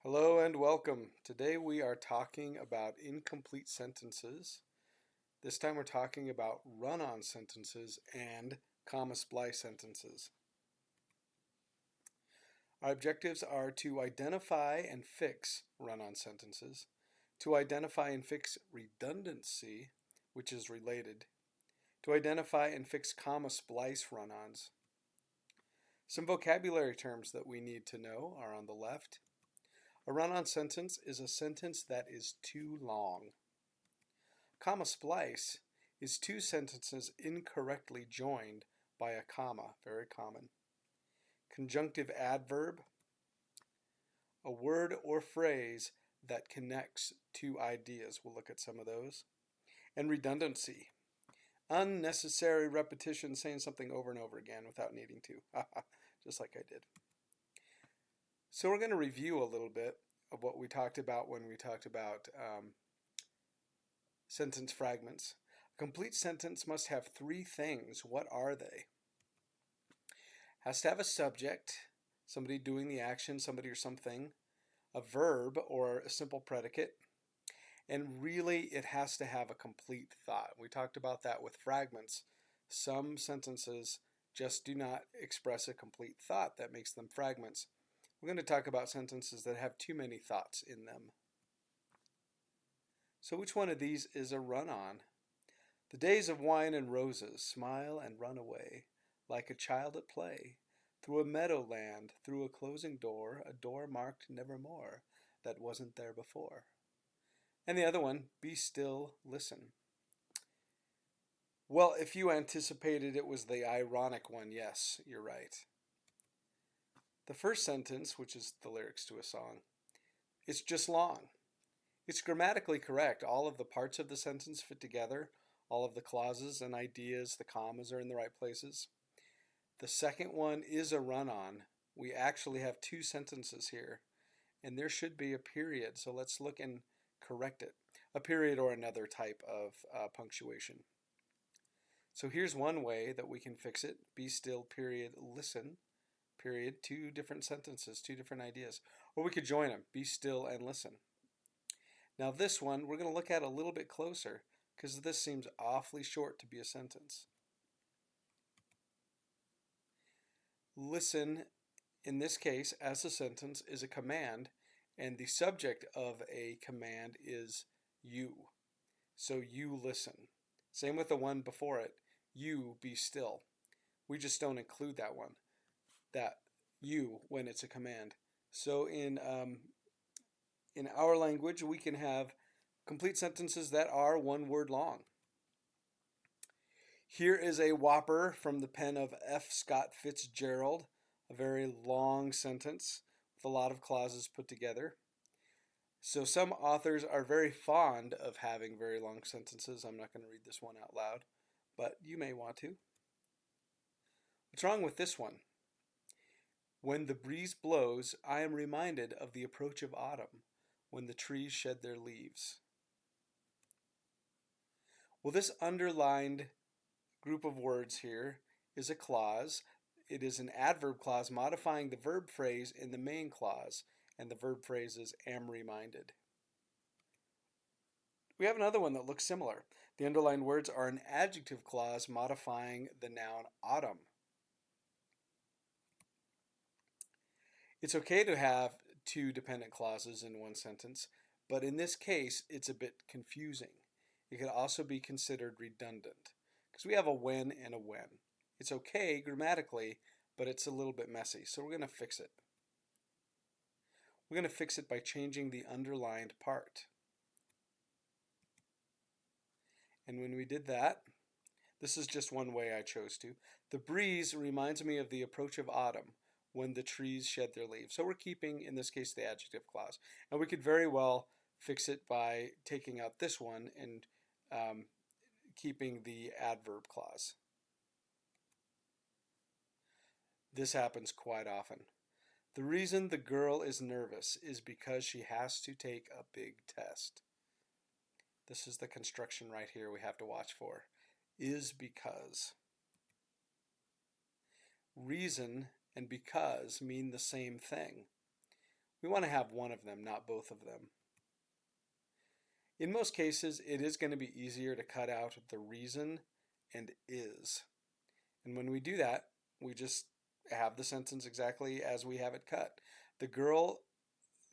Hello and welcome. Today we are talking about incomplete sentences. This time we're talking about run-on sentences and comma splice sentences. Our objectives are to identify and fix run-on sentences, to identify and fix redundancy, which is related, to identify and fix comma splice run-ons. Some vocabulary terms that we need to know are on the left. A run-on sentence is a sentence that is too long. Comma splice is two sentences incorrectly joined by a comma, very common. Conjunctive adverb, a word or phrase that connects two ideas. We'll look at some of those. And redundancy, unnecessary repetition, saying something over and over again without needing to, just like I did. So we're going to review a little bit of what we talked about when we talked about sentence fragments. A complete sentence must have three things. What are they? Has to have a subject, somebody doing the action, somebody or something, a verb or a simple predicate, and really it has to have a complete thought. We talked about that with fragments. Some sentences just do not express a complete thought. That makes them fragments. We're going to talk about sentences that have too many thoughts in them. So which one of these is a run-on? The days of wine and roses, smile and run away, like a child at play, through a meadowland, through a closing door, a door marked nevermore, that wasn't there before. And the other one, be still, listen. Well, if you anticipated it was the ironic one, yes, you're right. The first sentence, which is the lyrics to a song, it's just long. It's grammatically correct. All of the parts of the sentence fit together. All of the clauses and ideas, the commas are in the right places. The second one is a run-on. We actually have two sentences here, and there should be a period. So let's look and correct it. A period or another type of punctuation. So here's one way that we can fix it. Be still, period, listen. Period, two different sentences, two different ideas. Or we could join them, be still and listen. Now this one we're going to look at a little bit closer because this seems awfully short to be a sentence. Listen, in this case, as a sentence, is a command, and the subject of a command is you. So you listen. Same with the one before it, you be still. We just don't include that one. That you when it's a command. So in our language we can have complete sentences that are one word long. Here is a whopper from the pen of F. Scott Fitzgerald, a very long sentence with a lot of clauses put together. So some authors are very fond of having very long sentences. I'm not going to read this one out loud, but you may want to. What's wrong with this one? When the breeze blows, I am reminded of the approach of autumn, when the trees shed their leaves. Well, this underlined group of words here is a clause. It is an adverb clause modifying the verb phrase in the main clause, and the verb phrase is am reminded. We have another one that looks similar. The underlined words are an adjective clause modifying the noun autumn. It's okay to have two dependent clauses in one sentence, but in this case, it's a bit confusing. It could also be considered redundant because we have a when and a when. It's okay grammatically, but it's a little bit messy, so we're going to fix it. We're going to fix it by changing the underlined part. And when we did that, this is just one way I chose to. The breeze reminds me of the approach of autumn, when the trees shed their leaves. So we're keeping, in this case, the adjective clause. And we could very well fix it by taking out this one and keeping the adverb clause. This happens quite often. The reason the girl is nervous is because she has to take a big test. This is the construction right here we have to watch for. Is because. Reason and because mean the same thing. We want to have one of them, not both of them. In most cases, it is going to be easier to cut out the reason and is. And when we do that, we just have the sentence exactly as we have it cut. The girl,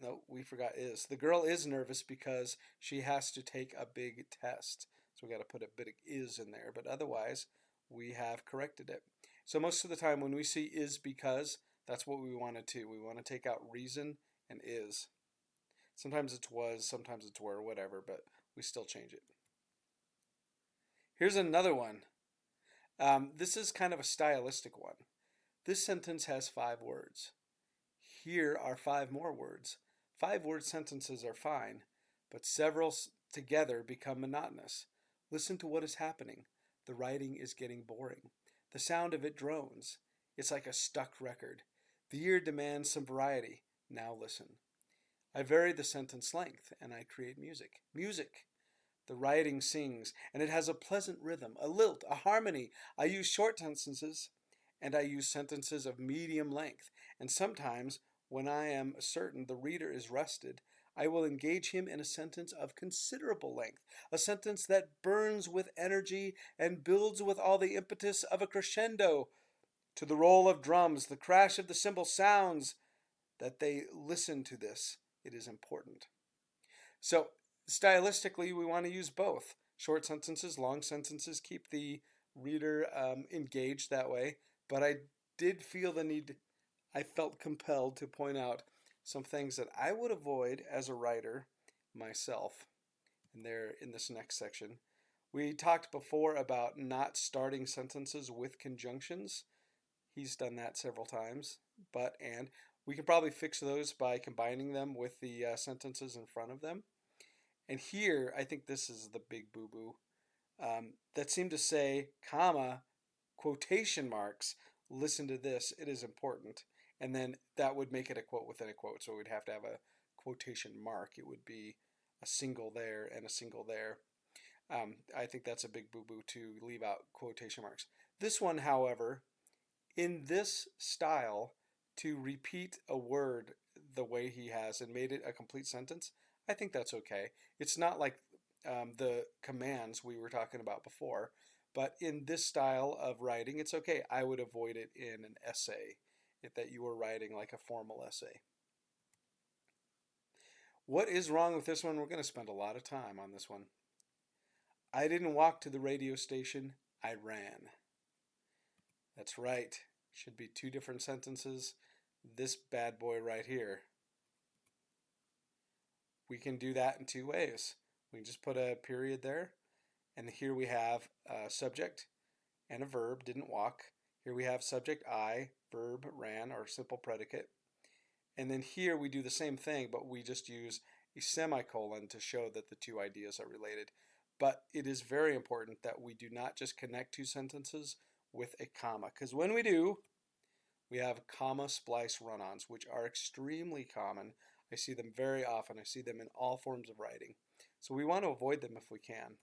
no, we forgot is. The girl is nervous because she has to take a big test. So we got to put a big is in there, but otherwise we have corrected it. So most of the time when we see is because, that's what we want to do. We want to take out reason and is. Sometimes it's was, sometimes it's were, whatever, but we still change it. Here's another one. This is kind of a stylistic one. This sentence has 5 words. Here are 5 more words. 5-word sentences are fine, but several together become monotonous. Listen to what is happening. The writing is getting boring. The sound of it drones. It's like a stuck record. The ear demands some variety. Now listen. I vary the sentence length and I create music. Music. The writing sings, and it has a pleasant rhythm, a lilt, a harmony. I use short sentences, and I use sentences of medium length. And sometimes, when I am certain the reader is rested, I will engage him in a sentence of considerable length, a sentence that burns with energy and builds with all the impetus of a crescendo. To the roll of drums, the crash of the cymbal sounds that they listen to this. It is important. So, stylistically, we want to use both. Short sentences, long sentences, keep the reader engaged that way. But I did feel the need, I felt compelled to point out some things that I would avoid as a writer myself. And they're in this next section. We talked before about not starting sentences with conjunctions. He's done that several times. And we can probably fix those by combining them with the sentences in front of them. And here, I think this is the big boo-boo. That seemed to say, comma, quotation marks, listen to this, it is important. And then that would make it a quote within a quote. So we'd have to have a quotation mark. It would be a single there and a single there. I think that's a big boo-boo to leave out quotation marks. This one, however, in this style, to repeat a word the way he has and made it a complete sentence, I think that's okay. It's not like the commands we were talking about before, but in this style of writing, it's okay. I would avoid it in an essay, if that you were writing like a formal essay. What is wrong with this one? We're going to spend a lot of time on this one. I didn't walk to the radio station, I ran. That's right. Should be 2 different sentences. This bad boy right here. We can do that in 2 ways. We can just put a period there, and here we have a subject and a verb, didn't walk. Here we have subject I, verb ran, or simple predicate. And then here we do the same thing, but we just use a semicolon to show that the 2 ideas are related. But it is very important that we do not just connect 2 sentences with a comma, because when we do, we have comma splice run-ons, which are extremely common. I see them very often. I see them in all forms of writing. So we want to avoid them if we can.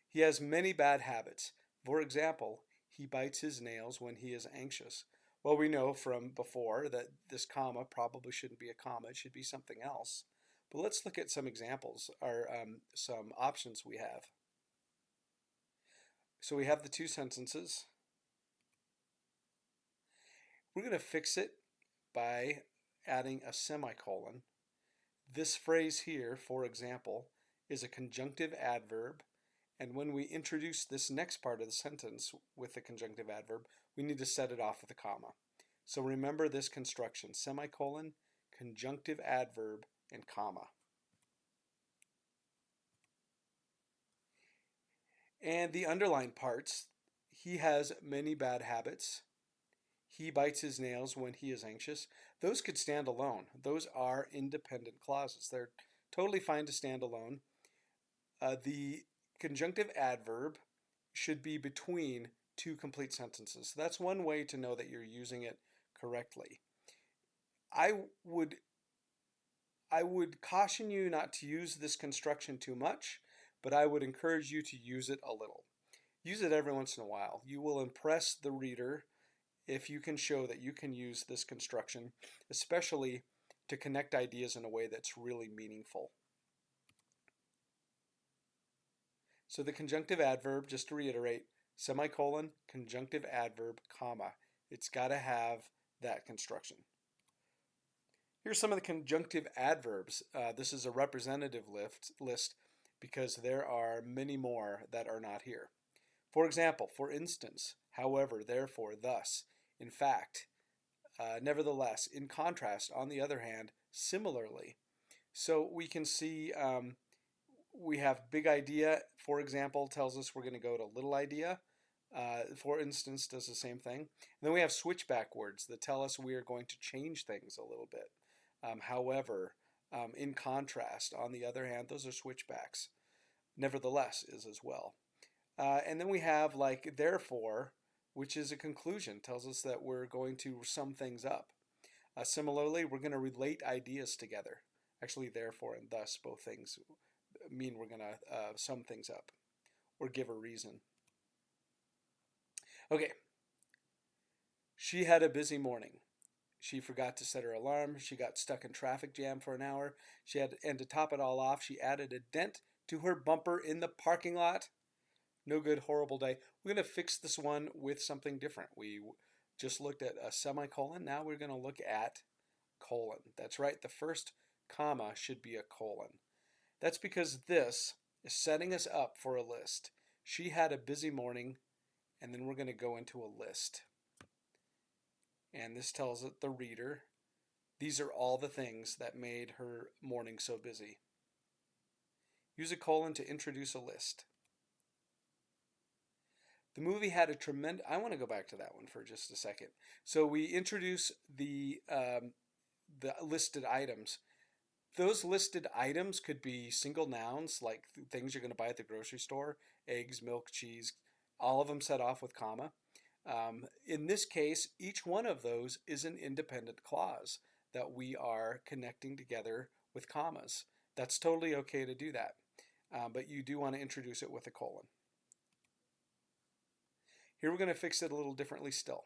He has many bad habits. For example, he bites his nails when he is anxious. Well, we know from before that this comma probably shouldn't be a comma. It should be something else. But let's look at some examples, or some options we have. So we have the 2 sentences. We're going to fix it by adding a semicolon. This phrase here, for example, is a conjunctive adverb, and when we introduce this next part of the sentence with the conjunctive adverb, we need to set it off with a comma. So remember this construction: semicolon, conjunctive adverb, and comma. And the underlined parts, he has many bad habits. He bites his nails when he is anxious. Those could stand alone. Those are independent clauses. They're totally fine to stand alone. The conjunctive adverb should be between 2 complete sentences. So that's one way to know that you're using it correctly. I would caution you not to use this construction too much, but I would encourage you to use it a little. Use it every once in a while. You will impress the reader if you can show that you can use this construction, especially to connect ideas in a way that's really meaningful. So the conjunctive adverb, just to reiterate, semicolon, conjunctive adverb, comma. It's got to have that construction. Here's some of the conjunctive adverbs. This is a representative list because there are many more that are not here. For example, for instance, however, therefore, thus, in fact, nevertheless, in contrast, on the other hand, similarly. So we can see we have big idea, for example, tells us we're going to go to little idea. For instance, does the same thing. And then we have switchback words that tell us we are going to change things a little bit. However, in contrast, on the other hand, those are switchbacks. Nevertheless is as well. And then we have like therefore, which is a conclusion, tells us that we're going to sum things up. Similarly, we're going to relate ideas together. Actually, therefore and thus, both things mean we're going to sum things up or give a reason. Okay. She had a busy morning. She forgot to set her alarm. She got stuck in traffic jam for an hour. And to top it all off, she added a dent to her bumper in the parking lot. No good, horrible day. We're going to fix this one with something different. We just looked at a semicolon. Now we're going to look at colon. That's right. The first comma should be a colon. That's because this is setting us up for a list. She had a busy morning, and then we're going to go into a list. And this tells the reader, these are all the things that made her morning so busy. Use a colon to introduce a list. The movie had a tremendous... I want to go back to that one for just a second. So we introduce the listed items. Those listed items could be single nouns, like things you're going to buy at the grocery store, eggs, milk, cheese, all of them set off with comma. In this case, each one of those is an independent clause that we are connecting together with commas. That's totally okay to do that, but you do want to introduce it with a colon. Here we're going to fix it a little differently still.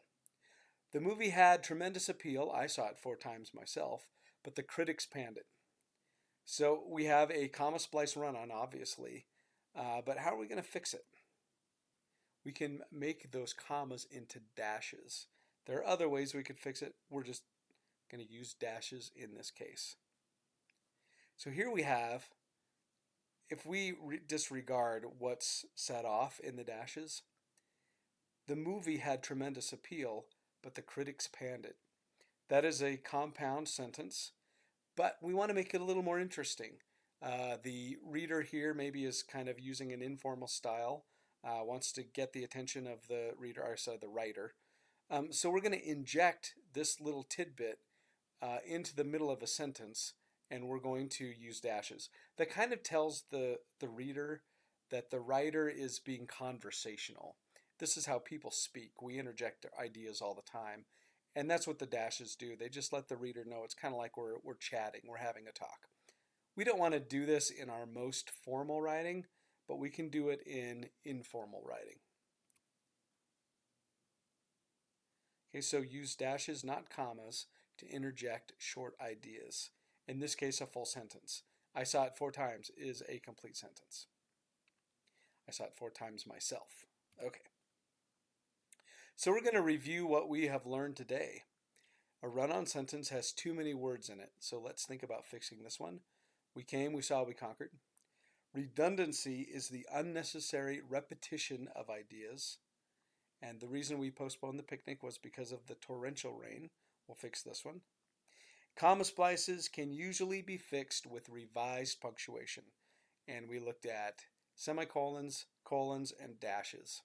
The movie had tremendous appeal. I saw it 4 times myself, but the critics panned it. So we have a comma splice run-on, obviously, but how are we going to fix it? We can make those commas into dashes. There are other ways we could fix it. We're just going to use dashes in this case. So here we have, if we disregard what's set off in the dashes, the movie had tremendous appeal, but the critics panned it. That is a compound sentence, but we want to make it a little more interesting. The reader here maybe is kind of using an informal style, wants to get the attention of the reader, or sorry, the writer. So we're going to inject this little tidbit into the middle of a sentence, and we're going to use dashes. That kind of tells the reader that the writer is being conversational. This is how people speak. We interject ideas all the time, and that's what the dashes do. They just let the reader know it's kind of like we're chatting, we're having a talk. We don't want to do this in our most formal writing, but we can do it in informal writing. Okay, so use dashes, not commas, to interject short ideas. In this case, a full sentence. I saw it 4 times is a complete sentence. I saw it 4 times myself. Okay. So we're going to review what we have learned today. A run-on sentence has too many words in it, so let's think about fixing this one. We came, we saw, we conquered. Redundancy is the unnecessary repetition of ideas. And the reason we postponed the picnic was because of the torrential rain. We'll fix this one. Comma splices can usually be fixed with revised punctuation. And we looked at semicolons, colons, and dashes.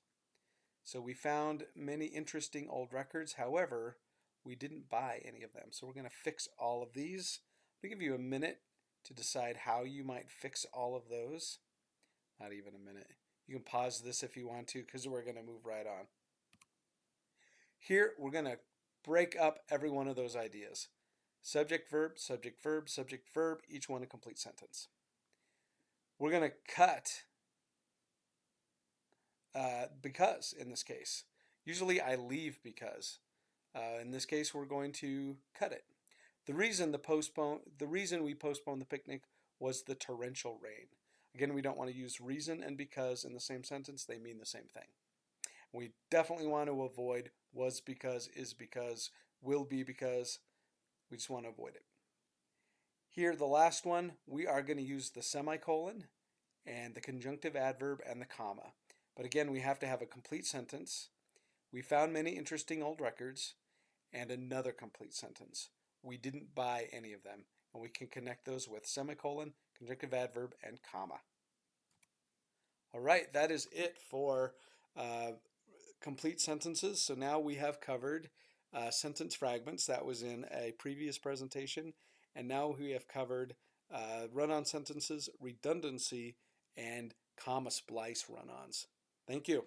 So we found many interesting old records. However, we didn't buy any of them. So we're going to fix all of these. I'll give you a minute to decide how you might fix all of those. Not even a minute. You can pause this if you want to, because we're going to move right on. Here, we're going to break up every one of those ideas. Subject, verb, subject, verb, subject, verb, each one a complete sentence. We're going to cut because in this case. Usually I leave because. In this case, we're going to cut it. The reason we postponed the picnic was the torrential rain. Again, we don't want to use reason and because in the same sentence. They mean the same thing. We definitely want to avoid was because, is because, will be because. We just want to avoid it. Here, the last one, we are going to use the semicolon and the conjunctive adverb and the comma. But again, we have to have a complete sentence. We found many interesting old records, and another complete sentence. We didn't buy any of them, and we can connect those with semicolon, conjunctive adverb, and comma. All right, that is it for complete sentences. So now we have covered sentence fragments. That was in a previous presentation. And now we have covered run-on sentences, redundancy, and comma splice run-ons. Thank you.